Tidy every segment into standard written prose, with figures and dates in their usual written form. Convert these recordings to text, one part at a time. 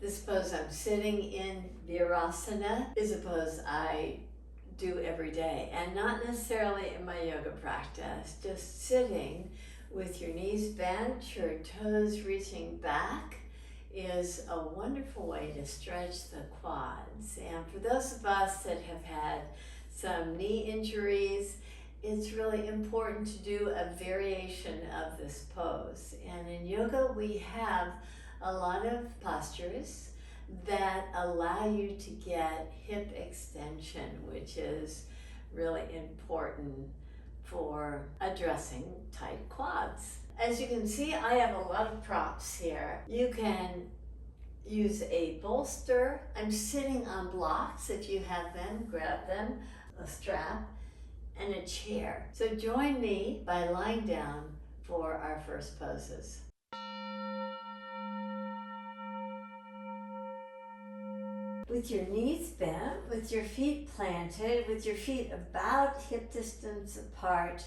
This pose I'm sitting in, Virasana, is a pose I do every day, and not necessarily in my yoga practice. Just sitting with your knees bent, your toes reaching back is a wonderful way to stretch the quads. And for those of us that have had some knee injuries, it's really important to do a variation of this pose. And in yoga, we have a lot of postures that allow you to get hip extension, which is really important for addressing tight quads. As you can see, I have a lot of props here. You can use a bolster. I'm sitting on blocks. If you have them, grab them, a strap, and a chair. So join me by lying down for our first poses. With your knees bent, with your feet planted, with your feet about hip distance apart,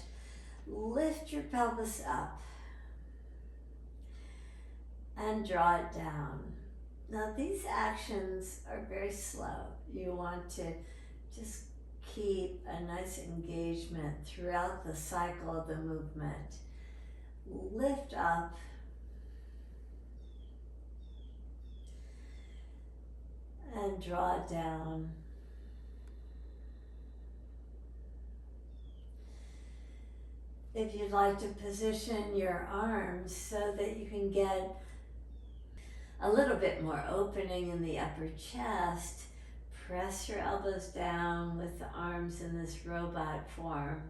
lift your pelvis up and draw it down. Now these actions are very slow. You want to just keep a nice engagement throughout the cycle of the movement. Lift up and draw it down. If you'd like to position your arms so that you can get a little bit more opening in the upper chest, press your elbows down with the arms in this robot form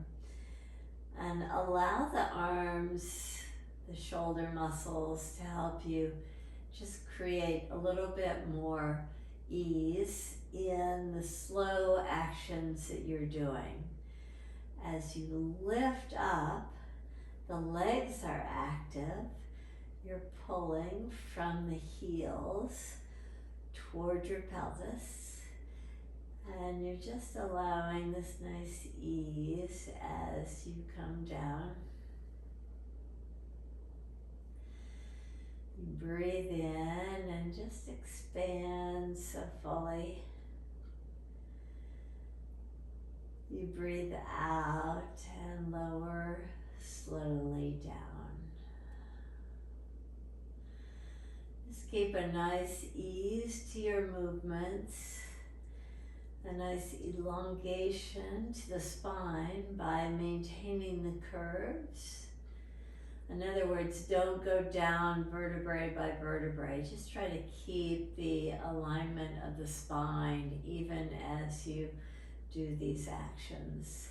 and allow the arms, the shoulder muscles to help you just create a little bit more ease in the slow actions that you're doing. As you lift up, the legs are active. You're pulling from the heels toward your pelvis, and you're just allowing this nice ease as you come down. You breathe in and just expand so fully. You breathe out and lower slowly down. Just keep a nice ease to your movements, a nice elongation to the spine by maintaining the curves. In other words, don't go down vertebrae by vertebrae. Just try to keep the alignment of the spine even as you do these actions.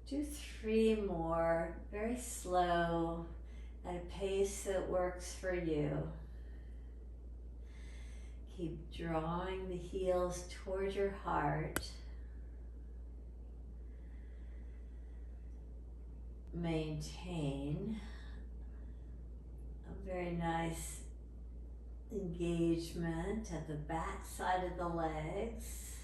Do 3 more, very slow, at a pace that works for you. Keep drawing the heels toward your heart. Maintain a very nice engagement at the back side of the legs.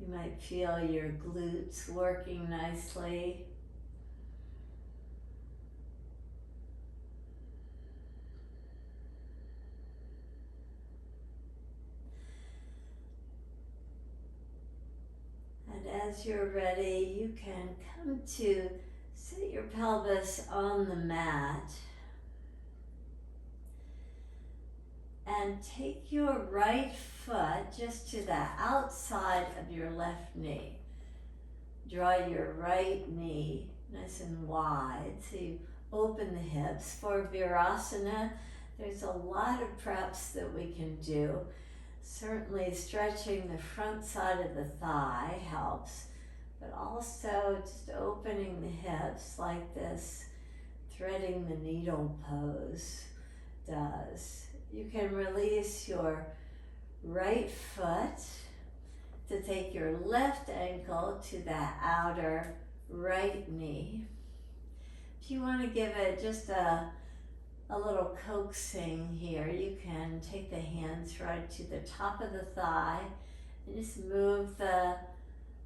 You might feel your glutes working nicely. And as you're ready, you can come to sit your pelvis on the mat and take your right foot just to the outside of your left knee. Draw your right knee nice and wide so you open the hips. For Virasana, there's a lot of preps that we can do. Certainly stretching the front side of the thigh helps, but also just opening the hips like this, threading the needle pose does. You can release your right foot to take your left ankle to the outer right knee. If you want to give it just a little coaxing here, you can take the hands right to the top of the thigh And just move the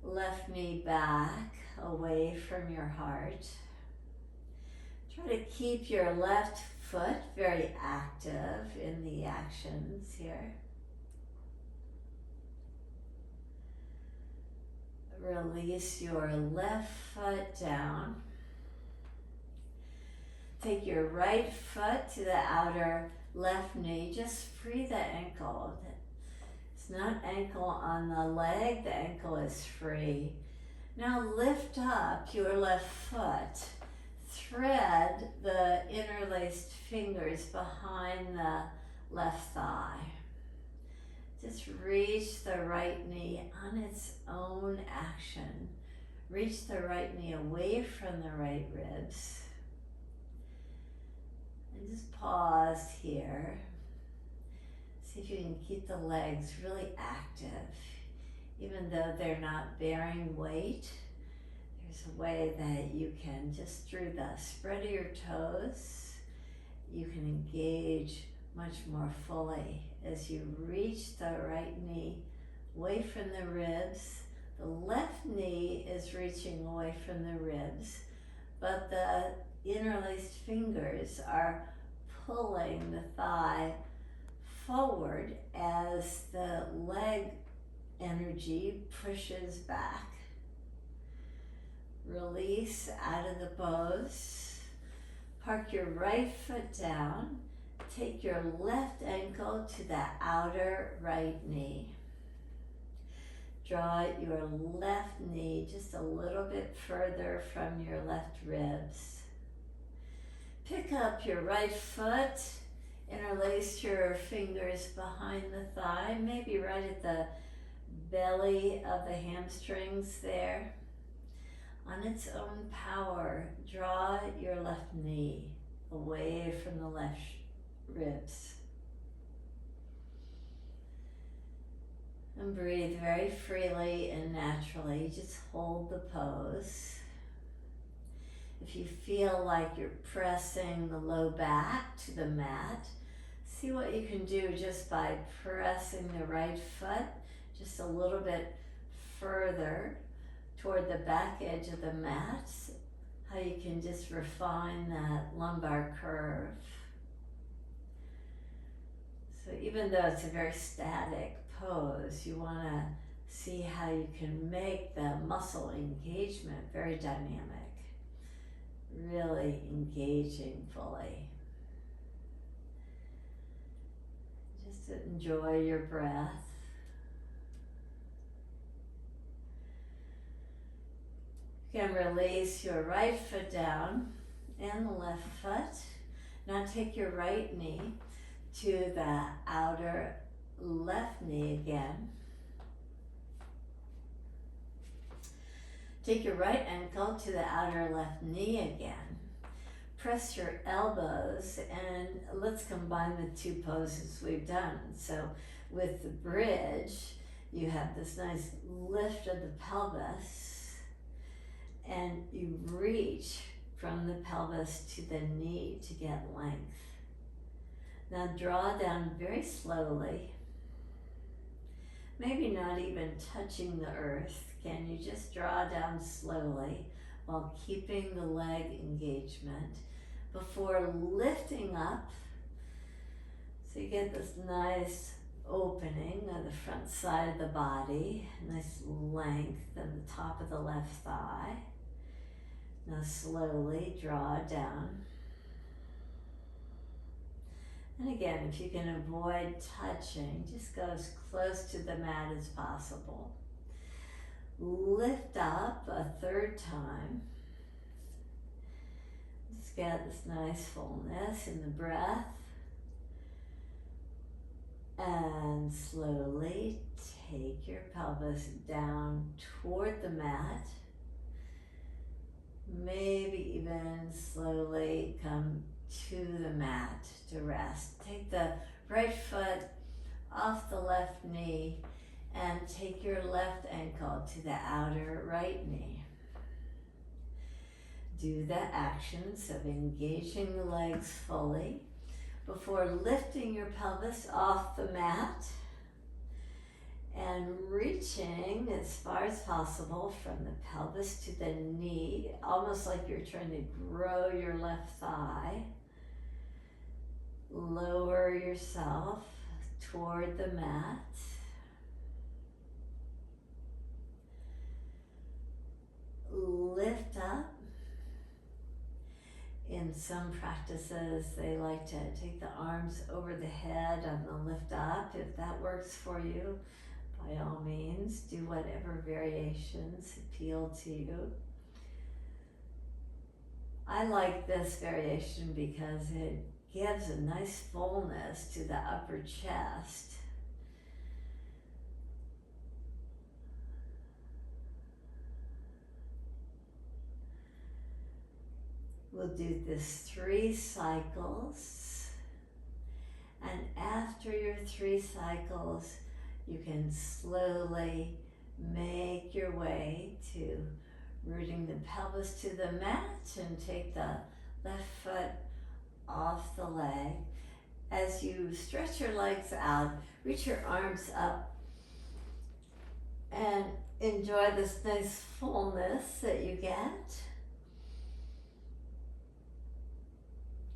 left knee back away from your heart. Try to keep your left foot very active in the actions here. Release your left foot down. Take your right foot to the outer left knee. Just free the ankle. It's not ankle on the leg, the ankle is free. Now lift up your left foot. Thread the interlaced fingers behind the left thigh. Just reach the right knee on its own action. Reach the right knee away from the right ribs. And just pause here. See if you can keep the legs really active. Even though they're not bearing weight, there's a way that you can, just through the spread of your toes, you can engage much more fully as you reach the right knee away from the ribs. The left knee is reaching away from the ribs, but the interlaced fingers are pulling the thigh forward as the leg energy pushes back. Release out of the pose. Park your right foot down. Take your left ankle to the outer right knee. Draw your left knee just a little bit further from your left ribs. Pick up your right foot. Interlace your fingers behind the thigh, maybe right at the belly of the hamstrings there. On its own power, draw your left knee away from the left ribs. And breathe very freely and naturally. Just hold the pose. If you feel like you're pressing the low back to the mat, see what you can do just by pressing the right foot just a little bit further toward the back edge of the mat. How you can just refine that lumbar curve. So even though it's a very static pose, you want to see how you can make the muscle engagement very dynamic, really engaging fully. Just enjoy your breath. You can release your right foot down and the left foot. Now take your right knee to the outer left knee again. Take your right ankle to the outer left knee again. Press your elbows and let's combine the two poses we've done. So with the bridge, you have this nice lift of the pelvis and you reach from the pelvis to the knee to get length. Now draw down very slowly, maybe not even touching the earth. Can you just draw down slowly while keeping the leg engagement before lifting up? So you get this nice opening of the front side of the body, nice length on the top of the left thigh. Now slowly draw down. And again, if you can avoid touching, just go as close to the mat as possible. Lift up a third time. Just get this nice fullness in the breath. And slowly take your pelvis down toward the mat. Maybe even slowly come to the mat to rest. Take the right foot off the left knee and take your left ankle to the outer right knee. Do the actions of engaging the legs fully before lifting your pelvis off the mat and And reaching as far as possible from the pelvis to the knee, almost like you're trying to grow your left thigh. Lower yourself toward the mat. Lift up. In some practices, they like to take the arms over the head on the lift up. If that works for you, by all means, do whatever variations appeal to you. I like this variation because it gives a nice fullness to the upper chest. We'll do this 3 cycles, and after your 3 cycles, you can slowly make your way to rooting the pelvis to the mat and take the left foot off the leg. As you stretch your legs out, reach your arms up and enjoy this nice fullness that you get.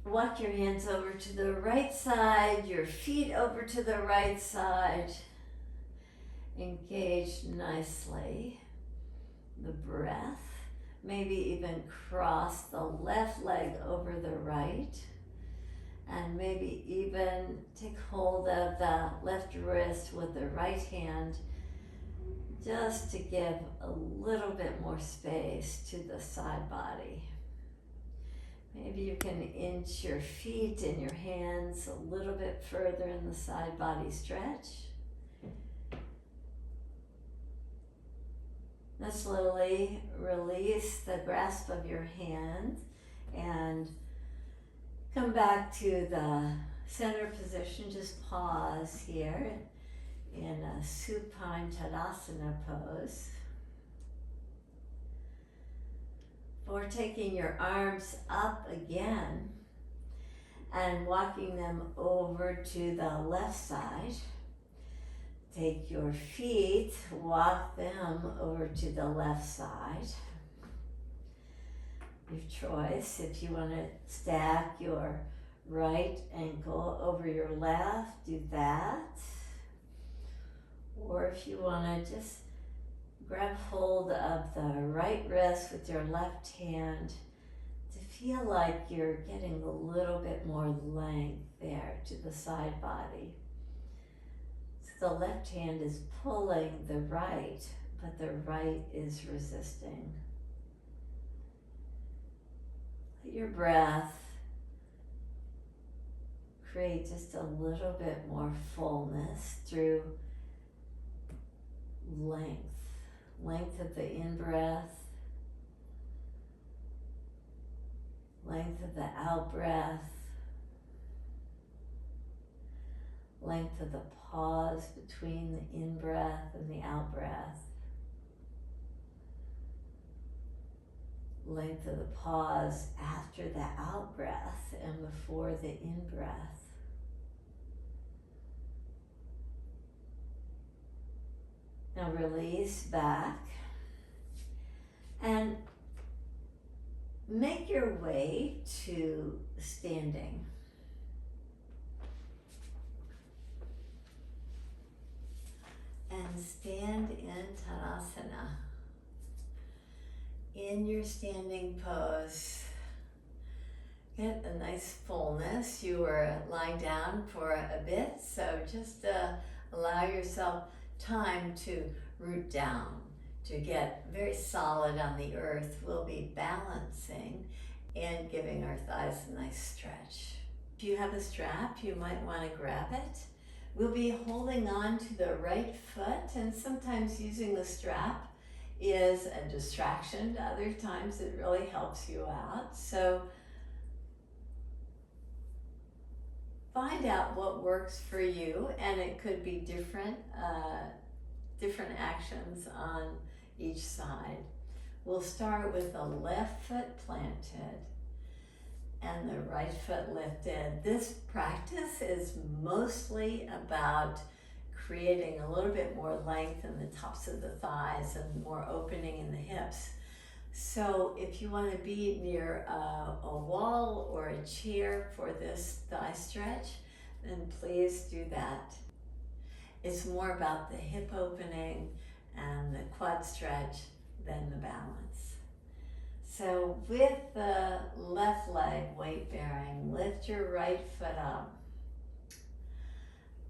Walk your hands over to the right side, your feet over to the right side. Engage nicely the breath. Maybe even cross the left leg over the right. And maybe even take hold of the left wrist with the right hand, just to give a little bit more space to the side body. Maybe you can inch your feet and your hands a little bit further in the side body stretch. Now slowly release the grasp of your hand and come back to the center position. Just pause here in a supine Tadasana pose. For taking your arms up again and walking them over to the left side. Take your feet, walk them over to the left side. Your choice, if you want to stack your right ankle over your left, do that. Or if you want to just grab hold of the right wrist with your left hand to feel like you're getting a little bit more length there to the side body. So the left hand is pulling the right, but the right is resisting. Let your breath create just a little bit more fullness through length. Length of the in-breath, length of the out-breath, length of the pause between the in-breath and the out-breath, length of the pause after the out-breath and before the in-breath. Now release back and make your way to standing. And stand in Tadasana. In your standing pose, get a nice fullness. You were lying down for a bit, so just allow yourself time to root down, to get very solid on the earth. We'll be balancing and giving our thighs a nice stretch. If you have a strap, you might want to grab it. We'll be holding on to the right foot, and sometimes using the strap is a distraction. Other times it really helps you out. So find out what works for you, and it could be different actions on each side. We'll start with the left foot planted and the right foot lifted. This practice is mostly about creating a little bit more length in the tops of the thighs and more opening in the hips. So if you want to be near a wall or a chair for this thigh stretch, then please do that. It's more about the hip opening and the quad stretch than the balance. So with the left leg weight bearing, lift your right foot up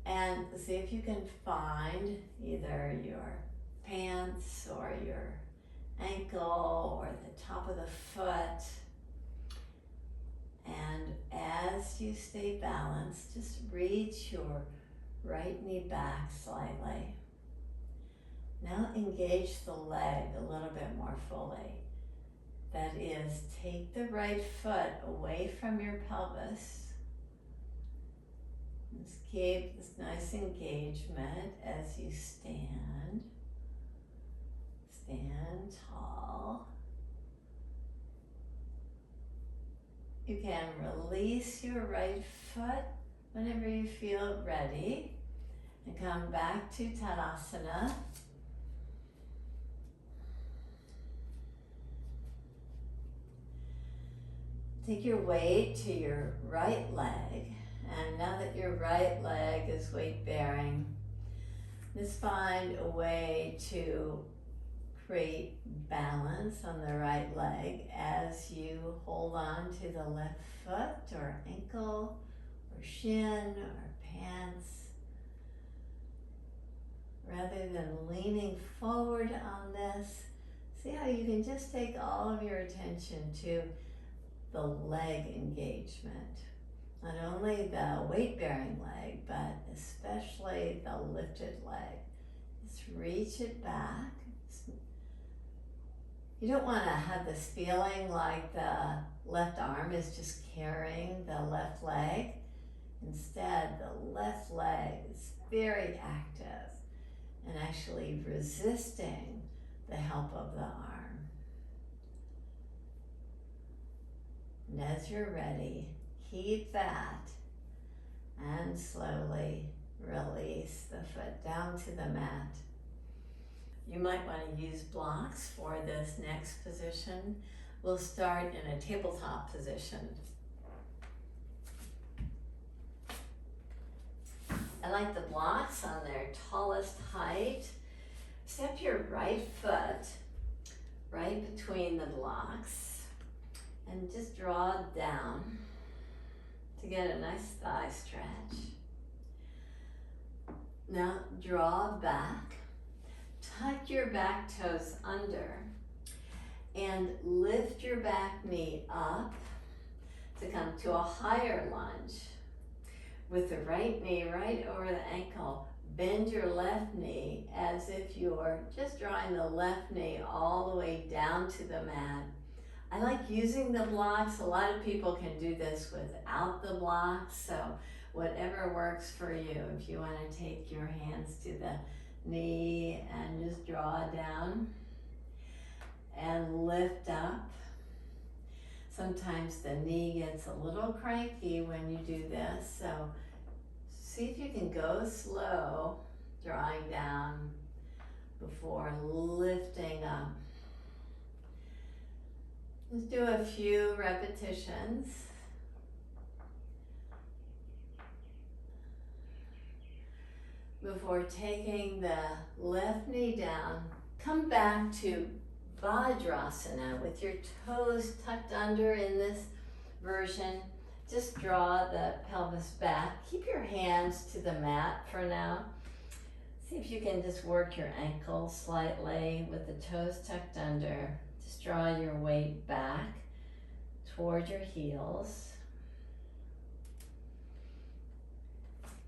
and see if you can find either your pants or your ankle or the top of the foot. And as you stay balanced, just reach your right knee back slightly. Now engage the leg a little bit more fully. That is, take the right foot away from your pelvis. Just keep this nice engagement as you stand. Stand tall. You can release your right foot whenever you feel ready and come back to Tadasana. Take your weight to your right leg, and now that your right leg is weight bearing, just find a way to create balance on the right leg as you hold on to the left foot or ankle or shin or pants. Rather than leaning forward on this, see how you can just take all of your attention to the leg engagement. Not only the weight-bearing leg, but especially the lifted leg. Just reach it back. You don't want to have this feeling like the left arm is just carrying the left leg. Instead, the left leg is very active and actually resisting the help of the arm. And as you're ready, keep that and slowly release the foot down to the mat. You might want to use blocks for this next position. We'll start in a tabletop position. I like the blocks on their tallest height. Step your right foot right between the blocks and just draw down to get a nice thigh stretch. Now draw back, tuck your back toes under, and lift your back knee up to come to a higher lunge. With the right knee right over the ankle, bend your left knee as if you're just drawing the left knee all the way down to the mat. I like using the blocks. A lot of people can do this without the blocks, so whatever works for you. If you want to take your hands to the knee and just draw down and lift up. Sometimes the knee gets a little cranky when you do this, so see if you can go slow, drawing down before lifting up. Let's do a few repetitions. Before taking the left knee down, come back to Virasana with your toes tucked under in this version. Just draw the pelvis back. Keep your hands to the mat for now. See if you can just work your ankles slightly with the toes tucked under. Just draw your weight back toward your heels.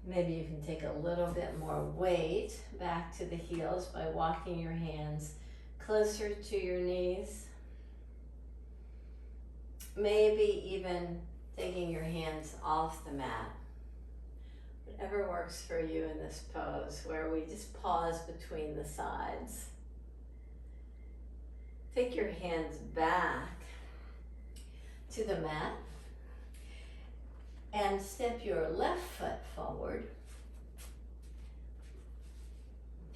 Maybe you can take a little bit more weight back to the heels by walking your hands closer to your knees. Maybe even taking your hands off the mat. Whatever works for you in this pose, where we just pause between the sides. Take your hands back to the mat and step your left foot forward.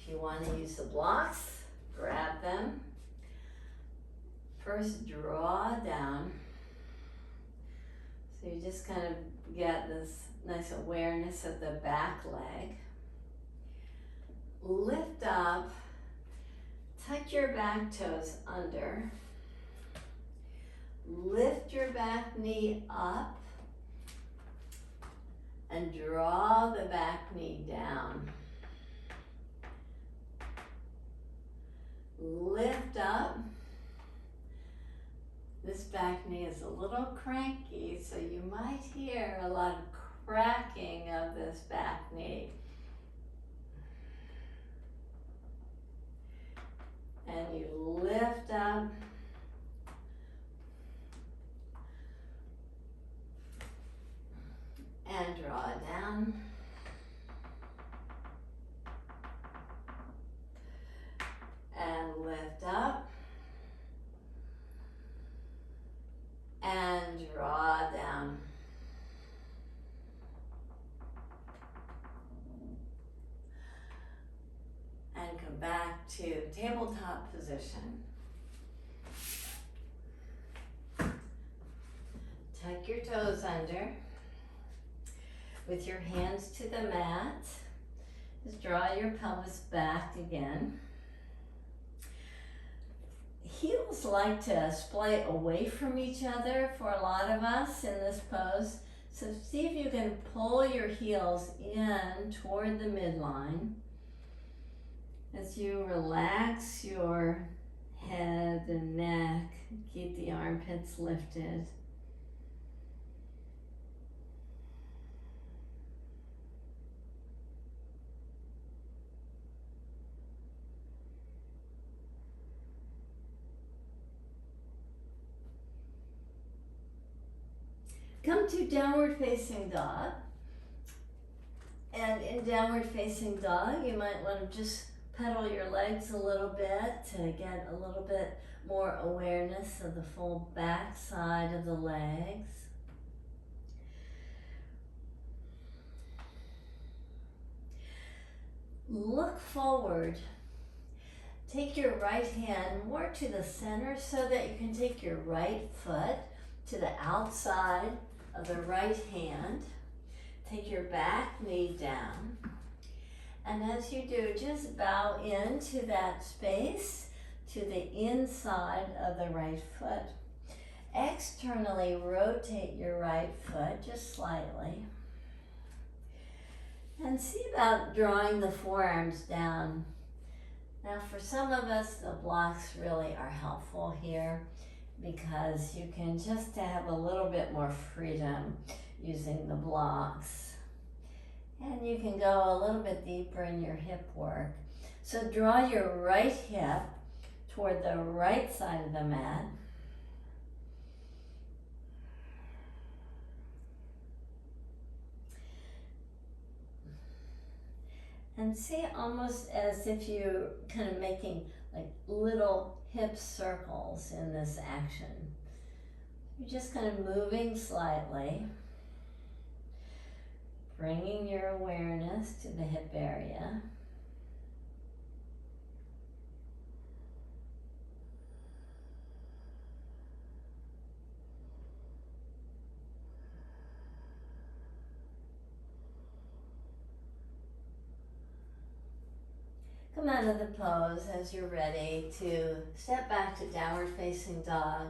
If you want to use the blocks, grab them. First, draw down. So you just kind of get this nice awareness of the back leg. Lift up, tuck your back toes under. Lift your back knee up and draw the back knee down. Lift up. This back knee is a little cranky, so you might hear a lot of cracking of this back knee. And you lift up. And draw down. And lift up. And draw down. And come back to tabletop position. Tuck your toes under. With your hands to the mat, just draw your pelvis back again. Heels like to splay away from each other for a lot of us in this pose. So see if you can pull your heels in toward the midline as you relax your head and neck. Keep the armpits lifted. Come to downward facing dog. And in downward facing dog, you might want to just pedal your legs a little bit to get a little bit more awareness of the full back side of the legs. Look forward. Take your right hand more to the center so that you can take your right foot to the outside of the right hand. Take your back knee down. And as you do, just bow into that space to the inside of the right foot. Externally rotate your right foot just slightly. And see about drawing the forearms down. Now for some of us, the blocks really are helpful here, because you can just have a little bit more freedom using the blocks. And you can go a little bit deeper in your hip work. So draw your right hip toward the right side of the mat. And see almost as if you're kind of making like little hip circles in this action. You're just kind of moving slightly, bringing your awareness to the hip area. Come out of the pose as you're ready to step back to downward facing dog.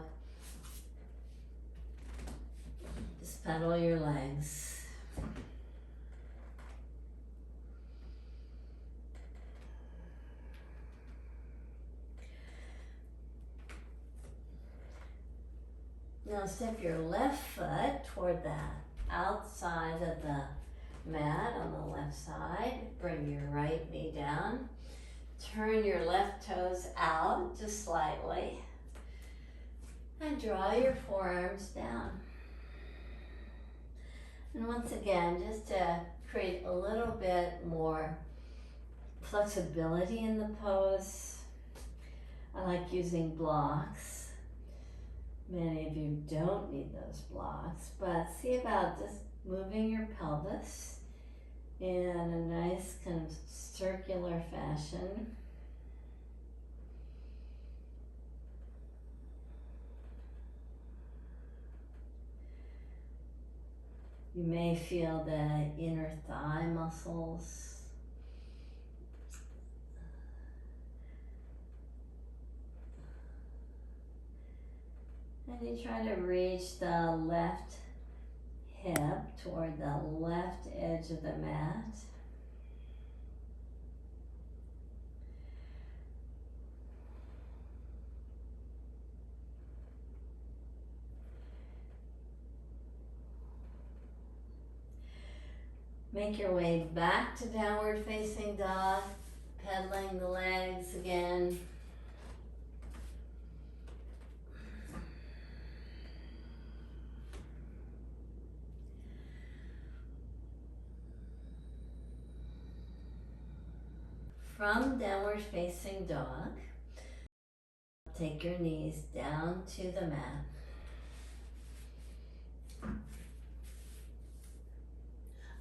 Just pedal your legs. Now step your left foot toward the outside of the mat on the left side. Bring your right knee down. Turn your left toes out just slightly. And draw your forearms down. And once again, just to create a little bit more flexibility in the pose, I like using blocks. Many of you don't need those blocks, but see about just moving your pelvis in a nice kind of circular fashion. You may feel the inner thigh muscles. And you try to reach the left hip toward the left edge of the mat. Make your way back to downward facing dog, pedaling the legs again. From downward facing dog, take your knees down to the mat.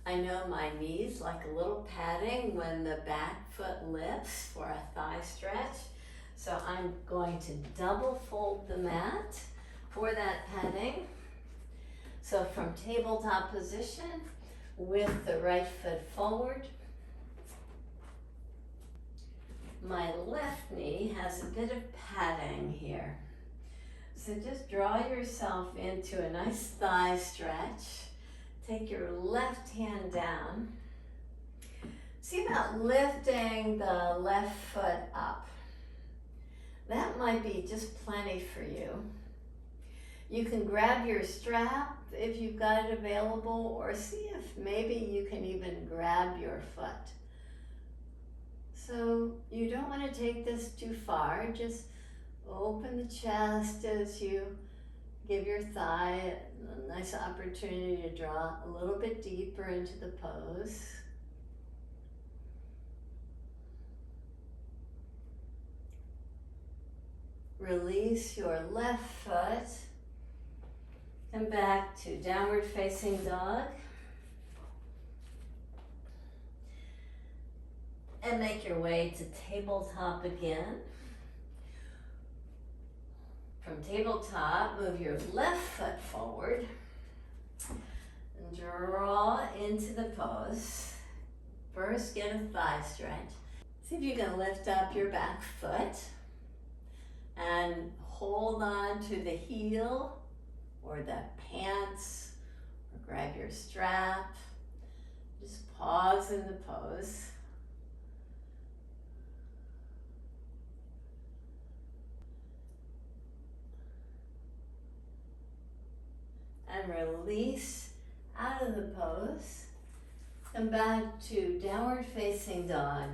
I know my knees like a little padding when the back foot lifts for a thigh stretch. So I'm going to double fold the mat for that padding. So from tabletop position with the right foot forward. My left knee has a bit of padding here. So just draw yourself into a nice thigh stretch. Take your left hand down. See about lifting the left foot up. That might be just plenty for you. You can grab your strap if you've got it available, or see if maybe you can even grab your foot. So you don't want to take this too far. Just open the chest as you give your thigh a nice opportunity to draw a little bit deeper into the pose. Release your left foot and back to downward facing dog. And make your way to tabletop again. From tabletop, move your left foot forward and draw into the pose. First, get a thigh stretch. See if you can lift up your back foot and hold on to the heel or the pants, or grab your strap. Just pause in the pose. And release out of the pose. Come back to downward facing dog.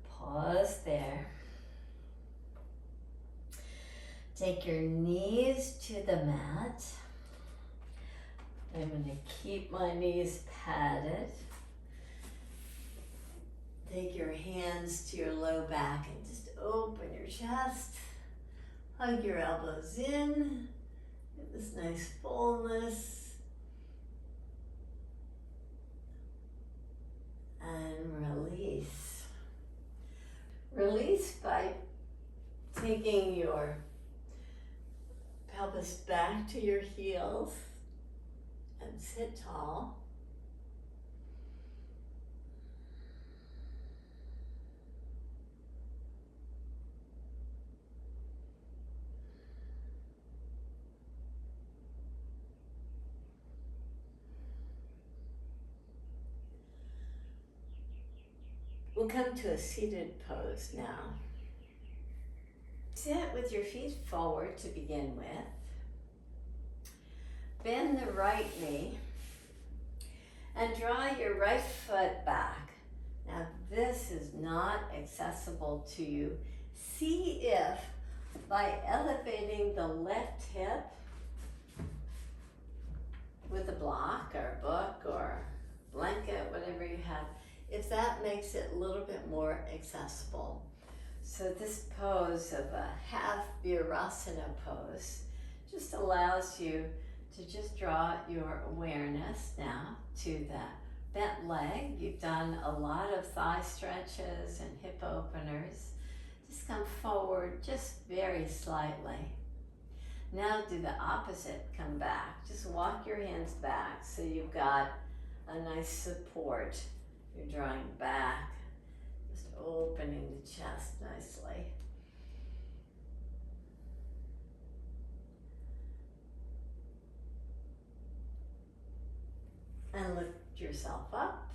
Pause there. Take your knees to the mat. I'm going to keep my knees padded. Take your hands to your low back and just open your chest. Hug your elbows in, get this nice fullness, and release. Release by taking your pelvis back to your heels and sit tall. We'll come to a seated pose now. Sit with your feet forward to begin with. Bend the right knee and draw your right foot back. Now this is not accessible to you. See if by elevating the left hip with a block or a book or blanket, whatever you have, if that makes it a little bit more accessible. So this pose of a half Virasana pose just allows you to just draw your awareness now to the bent leg. You've done a lot of thigh stretches and hip openers. Just come forward just very slightly. Now do the opposite, come back. Just walk your hands back so you've got a nice support. You're drawing back, just opening the chest nicely. And lift yourself up.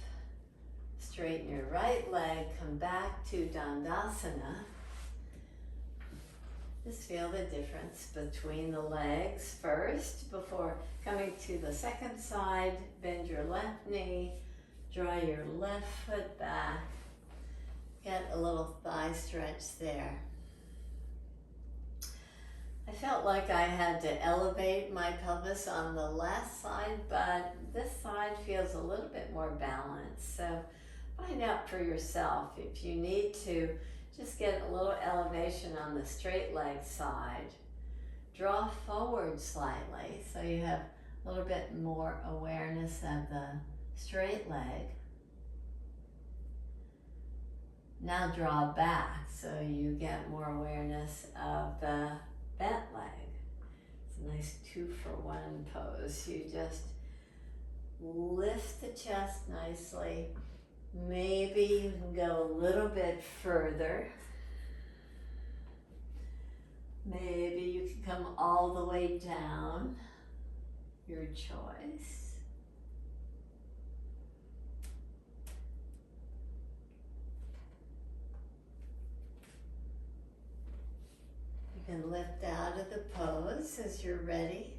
Straighten your right leg, come back to Dandasana. Just feel the difference between the legs first before coming to the second side. Bend your left knee, draw your left foot back. Get a little thigh stretch there. I felt like I had to elevate my pelvis on the left side, but this side feels a little bit more balanced. So find out for yourself if you need to just get a little elevation on the straight leg side. Draw forward slightly so you have a little bit more awareness of the straight leg. Now draw back so you get more awareness of the bent leg. It's a nice 2-for-1 pose. You just lift the chest nicely. Maybe you can go a little bit further. Maybe you can come all the way down. Your choice. You can lift out of the pose as you're ready.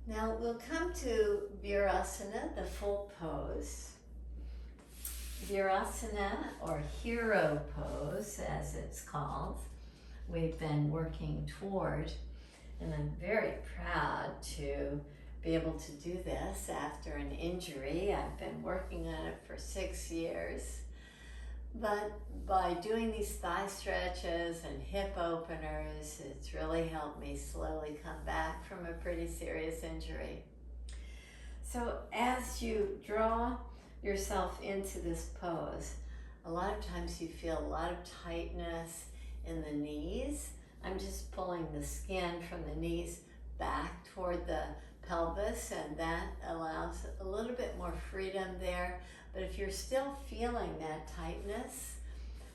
Now we'll come to Virasana, the full pose. Virasana, or hero pose as it's called, we've been working toward, and I'm very proud to be able to do this after an injury. I've been working on it for 6 years, but by doing these thigh stretches and hip openers, it's really helped me slowly come back from a pretty serious injury. So as you draw yourself into this pose, a lot of times you feel a lot of tightness in the knees. I'm just pulling the skin from the knees back toward the pelvis, and that allows a little bit more freedom there. But if you're still feeling that tightness,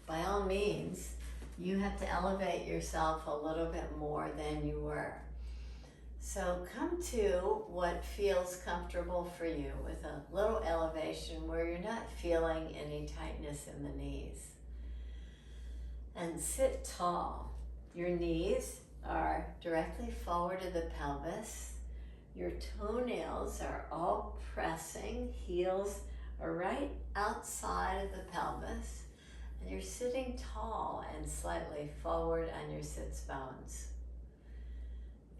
by all means, you have to elevate yourself a little bit more than you were. So come to what feels comfortable for you with a little elevation where you're not feeling any tightness in the knees. And sit tall. Your knees are directly forward of the pelvis. Your toenails are all pressing. Heels are right outside of the pelvis. And you're sitting tall and slightly forward on your sits bones.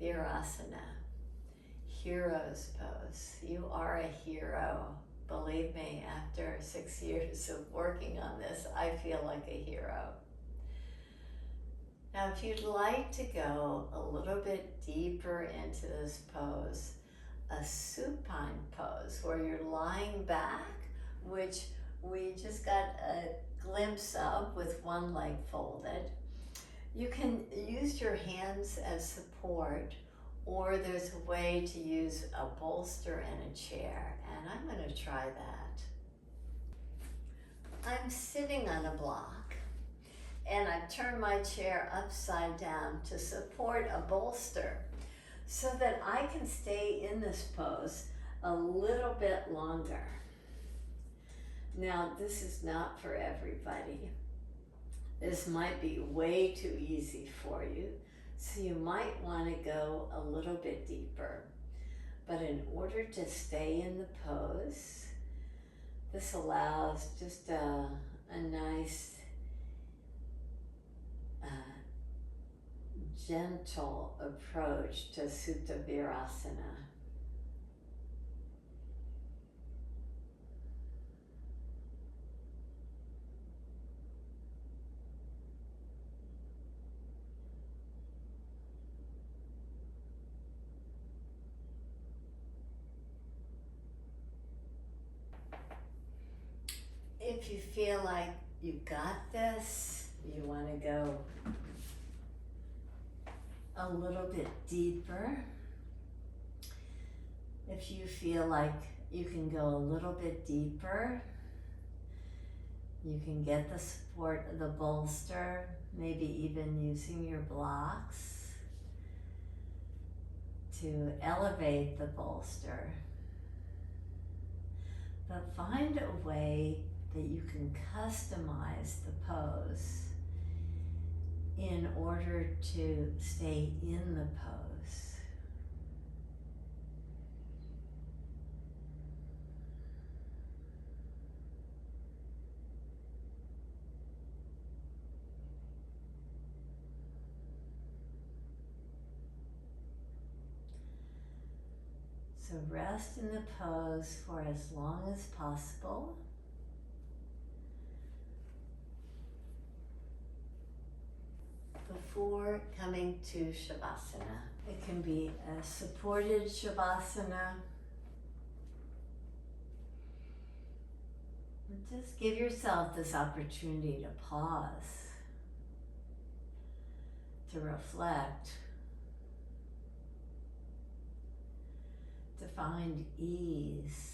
Virasana, hero's pose. You are a hero. Believe me, after 6 years of working on this, I feel like a hero. Now, if you'd like to go a little bit deeper into this pose, a supine pose where you're lying back, which we just got a glimpse of with one leg folded. You can use your hands as support, or there's a way to use a bolster and a chair, and I'm going to try that. I'm sitting on a block, and I've turned my chair upside down to support a bolster so that I can stay in this pose a little bit longer. Now, this is not for everybody. This might be way too easy for you, so you might want to go a little bit deeper. But in order to stay in the pose, this allows just a nice, gentle approach to Supta Virasana. if you feel like you got this, you want to go a little bit deeper. If you feel like you can go a little bit deeper, you can get the support of the bolster, maybe even using your blocks to elevate the bolster. But find a way that you can customize the pose in order to stay in the pose. So rest in the pose for as long as possible. Before coming to Savasana. It can be a supported Savasana. Just give yourself this opportunity to pause, to reflect, to find ease.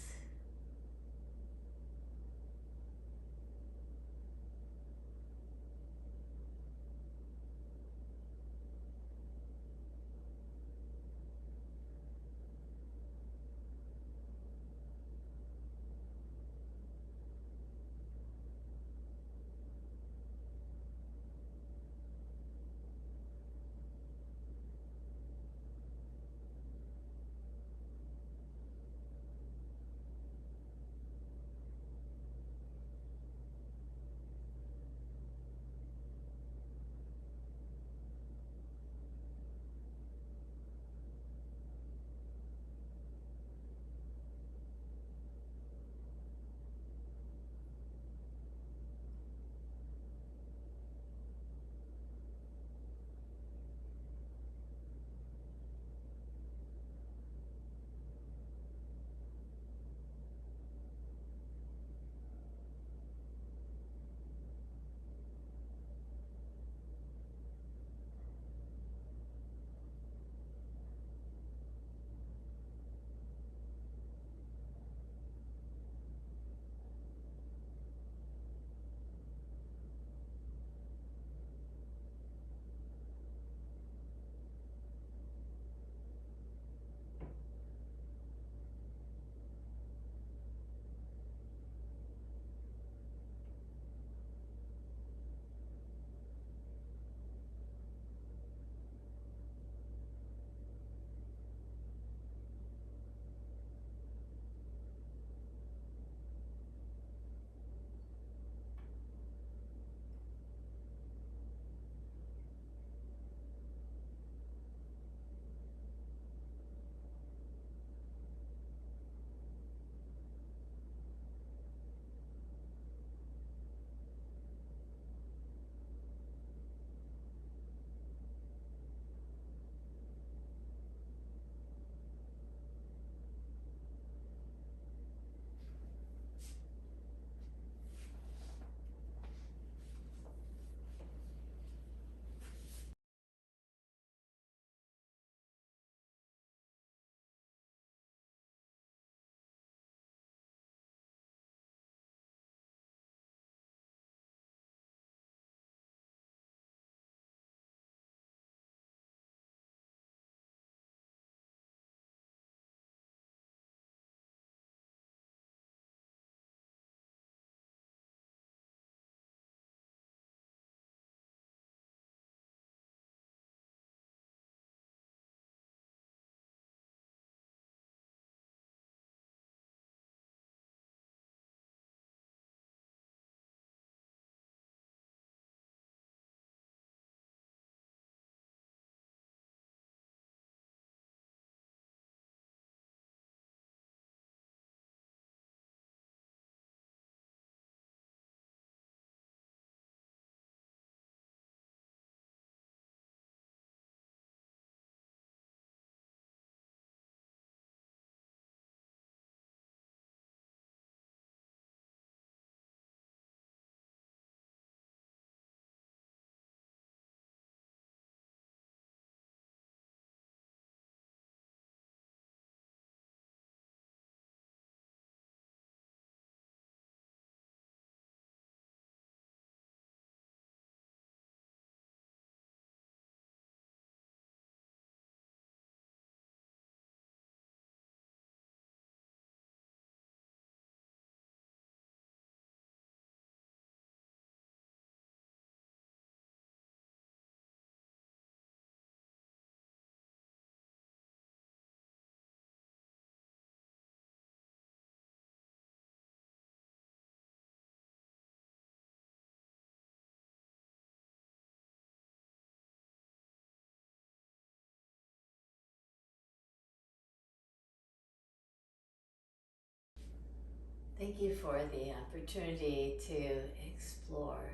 Thank you for the opportunity to explore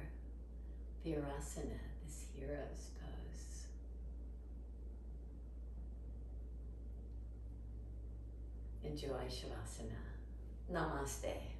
Virasana, this hero's pose. Enjoy Savasana. Namaste.